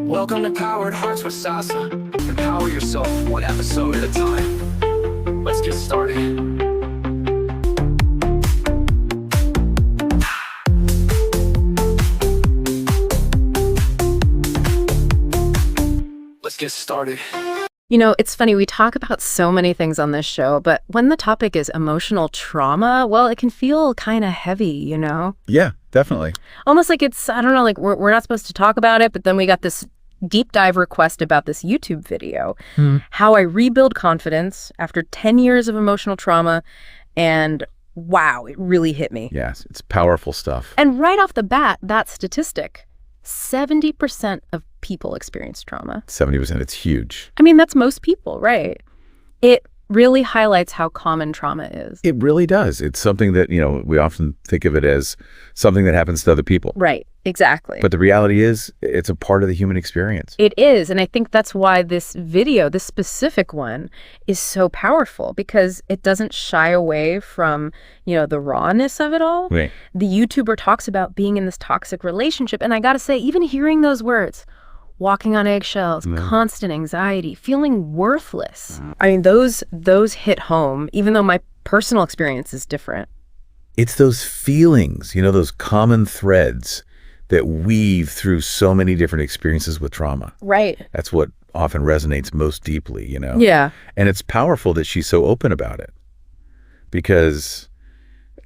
Welcome to Empowered Hearts with Sasa. Empower yourself one episode at a time. Let's get started. Let's get started. You know, it's funny, we talk about so many things on this show, but when the topic is emotional trauma, well, it can feel kind of heavy, you know? Yeah, definitely. Almost like it's, I don't know, like we're not supposed to talk about it, but then we got this deep dive request about this YouTube video, how I rebuild confidence after 10 years of emotional trauma, and wow, it really hit me. Yes, it's powerful stuff. And right off the bat, that statistic, 70% of people experience trauma. 70%, it's huge. I mean, that's most people, right? It really highlights how common trauma is. It really does. It's something that, we often think of it as something that happens to other people. Right, exactly. But the reality is, it's a part of the human experience. It is, and I think that's why this video, this specific one, is so powerful, because it doesn't shy away from, the rawness of it all. Right. The YouTuber talks about being in this toxic relationship, and I gotta say, even hearing those words, walking on eggshells, constant anxiety, feeling worthless. I mean, those hit home, even though my personal experience is different. It's those feelings, those common threads that weave through so many different experiences with trauma. Right. That's what often resonates most deeply, Yeah. And it's powerful that she's so open about it, because,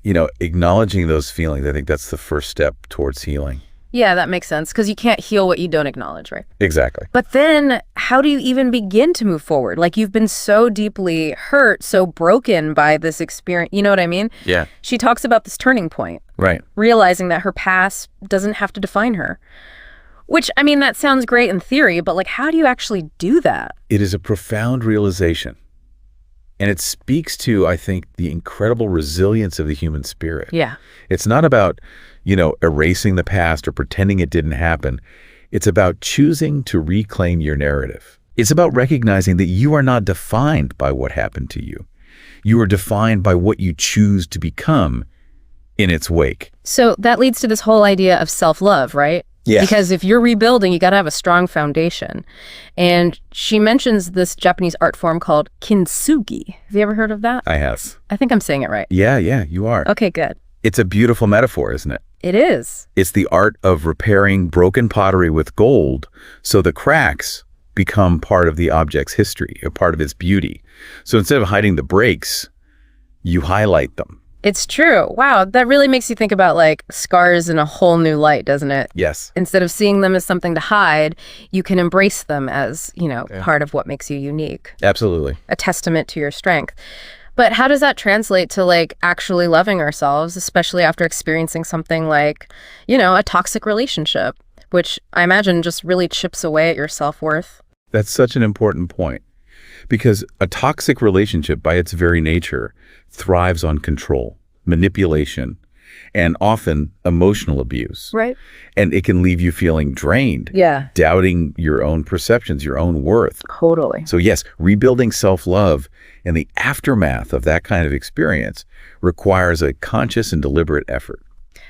acknowledging those feelings, I think that's the first step towards healing. Yeah, that makes sense, because you can't heal what you don't acknowledge, right? Exactly. But then how do you even begin to move forward? Like, you've been so deeply hurt, so broken by this experience. You know what I mean? Yeah. She talks about this turning point. Right. Realizing that her past doesn't have to define her. Which, I mean, that sounds great in theory, but like, how do you actually do that? It is a profound realization. And it speaks to, I think, the incredible resilience of the human spirit. Yeah. It's not about, erasing the past or pretending it didn't happen. It's about choosing to reclaim your narrative. It's about recognizing that you are not defined by what happened to you. You are defined by what you choose to become in its wake. So that leads to this whole idea of self-love, right? Yes. Because if you're rebuilding, you got to have a strong foundation. And she mentions this Japanese art form called kintsugi. Have you ever heard of that? I have. I think I'm saying it right. Yeah, you are. Okay, good. It's a beautiful metaphor, isn't it? It is. It's the art of repairing broken pottery with gold so the cracks become part of the object's history, a part of its beauty. So instead of hiding the breaks, you highlight them. It's true. Wow, that really makes you think about like scars in a whole new light, doesn't it? Yes. Instead of seeing them as something to hide, you can embrace them as, part of what makes you unique. Absolutely. A testament to your strength. But how does that translate to like actually loving ourselves, especially after experiencing something like, a toxic relationship, which I imagine just really chips away at your self-worth? That's such an important point, because a toxic relationship by its very nature thrives on control, manipulation, and often emotional abuse. Right. And it can leave you feeling drained. Yeah. Doubting your own perceptions, your own worth. Totally. So yes, rebuilding self-love in the aftermath of that kind of experience requires a conscious and deliberate effort.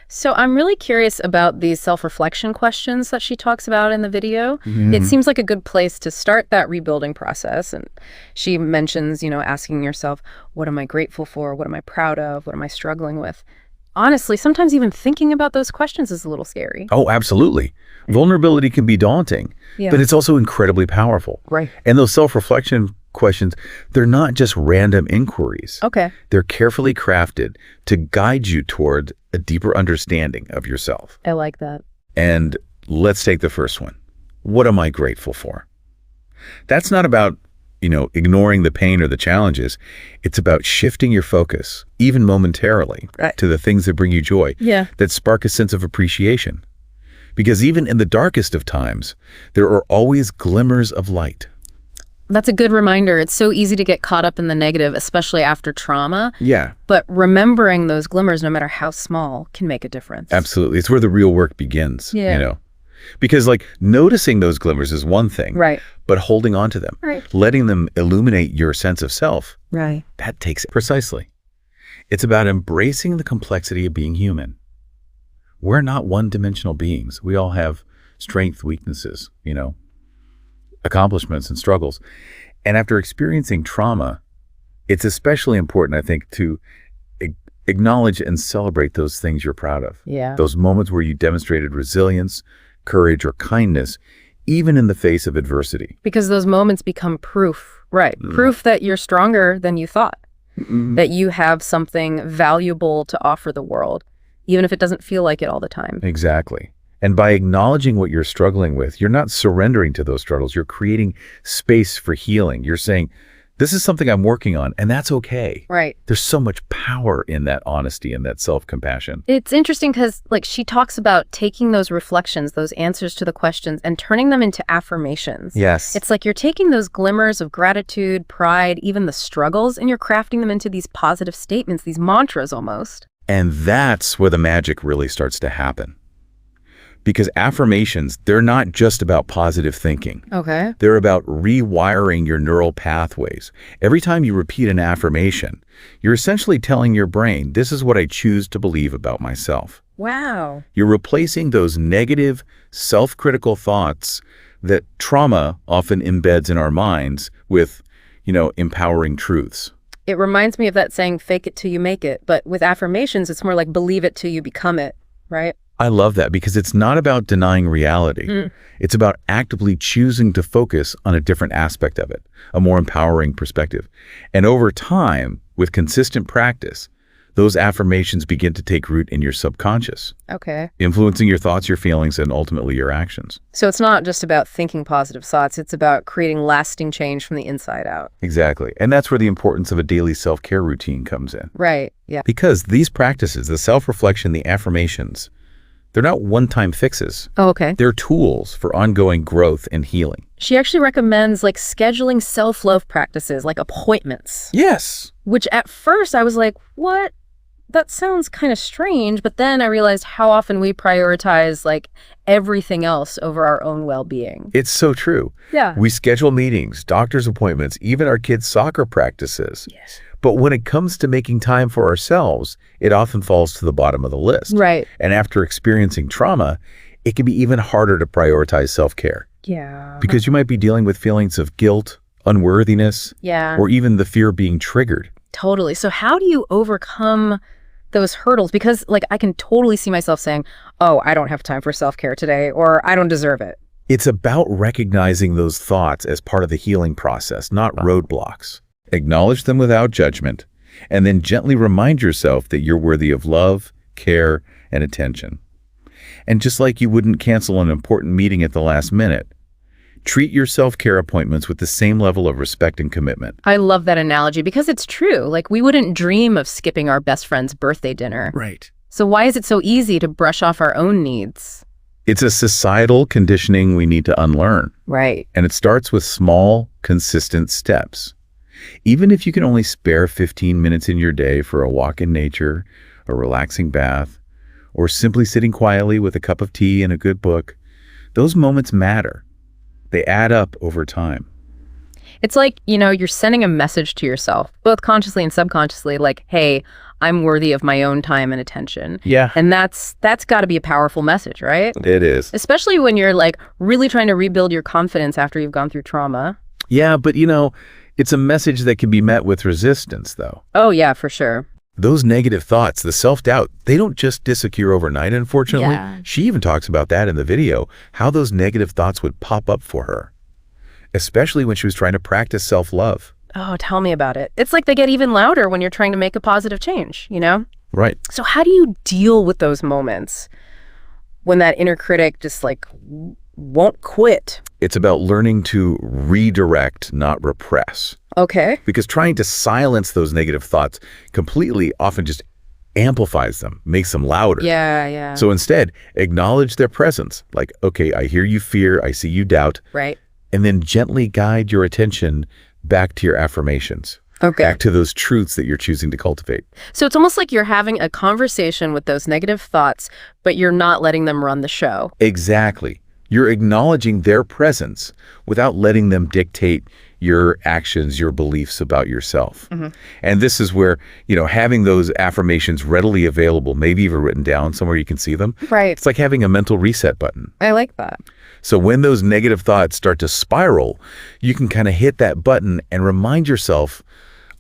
So I'm really curious about these self-reflection questions that she talks about in the video. It seems like a good place to start that rebuilding process. And she mentions, asking yourself, what am I grateful for? What am I proud of? What am I struggling with? Honestly, sometimes even thinking about those questions is a little scary. Oh, absolutely. Vulnerability can be daunting, but it's also incredibly powerful. Right. And those self-reflection questions, they're not just random inquiries. Okay. They're carefully crafted to guide you toward a deeper understanding of yourself. I like that. And let's take the first one. What am I grateful for? That's not about, ignoring the pain or the challenges. It's about shifting your focus, even momentarily, to the things that bring you joy, that spark a sense of appreciation. Because even in the darkest of times, there are always glimmers of light. That's a good reminder. It's so easy to get caught up in the negative, especially after trauma. Yeah. But remembering those glimmers, no matter how small, can make a difference. Absolutely. It's where the real work begins, Because noticing those glimmers is one thing, right? But holding on to them, letting them illuminate your sense of self, right? That takes it precisely. It's about embracing the complexity of being human. We're not one-dimensional beings. We all have strengths, weaknesses, accomplishments and struggles. And after experiencing trauma, it's especially important, I think, to acknowledge and celebrate those things you're proud of. Yeah. Those moments where you demonstrated resilience, courage, or kindness, even in the face of adversity. Because those moments become proof, right? Proof that you're stronger than you thought, that you have something valuable to offer the world, even if it doesn't feel like it all the time. Exactly. And by acknowledging what you're struggling with, you're not surrendering to those struggles. You're creating space for healing. You're saying, this is something I'm working on, and that's okay. Right. There's so much power in that honesty and that self-compassion. It's interesting because she talks about taking those reflections, those answers to the questions, and turning them into affirmations. Yes. It's like you're taking those glimmers of gratitude, pride, even the struggles, and you're crafting them into these positive statements, these mantras almost. And that's where the magic really starts to happen. Because affirmations, they're not just about positive thinking. Okay. They're about rewiring your neural pathways. Every time you repeat an affirmation, you're essentially telling your brain, this is what I choose to believe about myself. Wow. You're replacing those negative, self-critical thoughts that trauma often embeds in our minds with, empowering truths. It reminds me of that saying, fake it till you make it. But with affirmations, it's more like believe it till you become it, right? I love that because it's not about denying reality. It's about actively choosing to focus on a different aspect of it, a more empowering perspective. And over time, with consistent practice, those affirmations begin to take root in your subconscious, Okay. influencing your thoughts, your feelings, and ultimately your actions. So it's not just about thinking positive thoughts. It's about creating lasting change from the inside out. Exactly. And that's where the importance of a daily self-care routine comes in. Right. Yeah. Because these practices, the self-reflection, the affirmations, they're not one-time fixes. Oh, okay. They're tools for ongoing growth and healing. She actually recommends scheduling self-love practices, like appointments. Yes. Which at first I was like, what? That sounds kind of strange. But then I realized how often we prioritize everything else over our own well-being. It's so true. Yeah. We schedule meetings, doctor's appointments, even our kids' soccer practices. Yes. But when it comes to making time for ourselves, it often falls to the bottom of the list. Right. And after experiencing trauma, it can be even harder to prioritize self-care. Yeah. Because you might be dealing with feelings of guilt, unworthiness, Yeah. or even the fear of being triggered. Totally. So how do you overcome those hurdles? Because I can totally see myself saying, oh, I don't have time for self-care today, or I don't deserve it. It's about recognizing those thoughts as part of the healing process, not roadblocks. Acknowledge them without judgment, and then gently remind yourself that you're worthy of love, care, and attention. And just like you wouldn't cancel an important meeting at the last minute, treat your self-care appointments with the same level of respect and commitment. I love that analogy because it's true. We wouldn't dream of skipping our best friend's birthday dinner. Right. So why is it so easy to brush off our own needs? It's a societal conditioning we need to unlearn. Right. And it starts with small, consistent steps. Even if you can only spare 15 minutes in your day for a walk in nature, a relaxing bath, or simply sitting quietly with a cup of tea and a good book, those moments matter. They add up over time. It's you're sending a message to yourself, both consciously and subconsciously, hey, I'm worthy of my own time and attention. Yeah. And that's got to be a powerful message, right? It is. Especially when you're really trying to rebuild your confidence after you've gone through trauma. Yeah, but it's a message that can be met with resistance, though. Oh, yeah, for sure. Those negative thoughts, the self-doubt, they don't just disappear overnight, unfortunately. Yeah. She even talks about that in the video, how those negative thoughts would pop up for her, especially when she was trying to practice self-love. Oh, tell me about it. It's they get even louder when you're trying to make a positive change, Right. So how do you deal with those moments when that inner critic just won't quit? It's about learning to redirect, not repress. Okay. Because trying to silence those negative thoughts completely often just amplifies them, makes them louder. Yeah, yeah. So instead, acknowledge their presence. Okay, I hear you fear, I see you doubt. Right. And then gently guide your attention back to your affirmations. Okay. Back to those truths that you're choosing to cultivate. So it's almost like you're having a conversation with those negative thoughts, but you're not letting them run the show. Exactly. You're acknowledging their presence without letting them dictate your actions, your beliefs about yourself. And this is where, having those affirmations readily available, maybe even written down somewhere you can see them. Right. It's like having a mental reset button. I like that. So when those negative thoughts start to spiral, you can kind of hit that button and remind yourself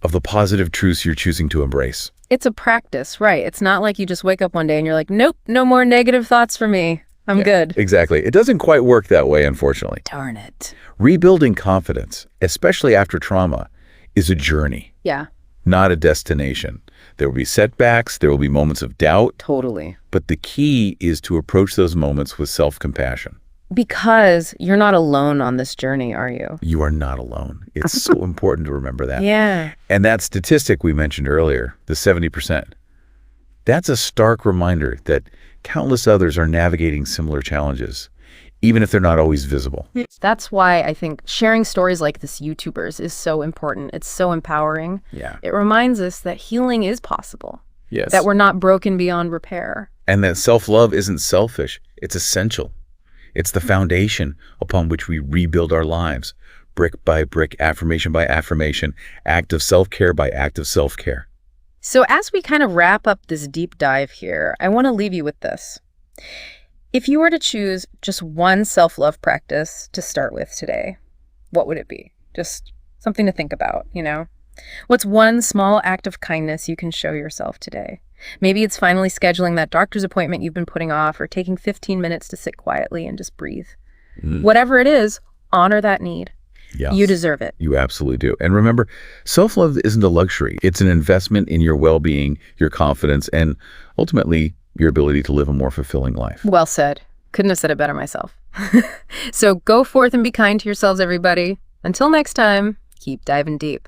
of the positive truths you're choosing to embrace. It's a practice, right? It's not like you just wake up one day and you're like, nope, no more negative thoughts for me. I'm good. Exactly. It doesn't quite work that way, unfortunately. Darn it. Rebuilding confidence, especially after trauma, is a journey, Yeah, not a destination. There will be setbacks, there will be moments of doubt, totally. but the key is to approach those moments with self-compassion. Because you're not alone on this journey, are you? You are not alone. It's so important to remember that. Yeah. And that statistic we mentioned earlier, the 70%, that's a stark reminder that countless others are navigating similar challenges, even if they're not always visible. That's why I think sharing stories like this YouTubers is so important. It's so empowering. Yeah. It reminds us that healing is possible, Yes. that we're not broken beyond repair. And that self-love isn't selfish. It's essential. It's the foundation upon which we rebuild our lives, brick by brick, affirmation by affirmation, act of self-care by act of self-care. So as we kind of wrap up this deep dive here, I want to leave you with this. If you were to choose just one self-love practice to start with today, what would it be? Just something to think about, What's one small act of kindness you can show yourself today? Maybe it's finally scheduling that doctor's appointment you've been putting off, or taking 15 minutes to sit quietly and just breathe. Whatever it is, honor that need. Yes. You deserve it. You absolutely do. And remember, self-love isn't a luxury. It's an investment in your well-being, your confidence, and ultimately your ability to live a more fulfilling life. Well said. Couldn't have said it better myself. So go forth and be kind to yourselves, everybody. Until next time, keep diving deep.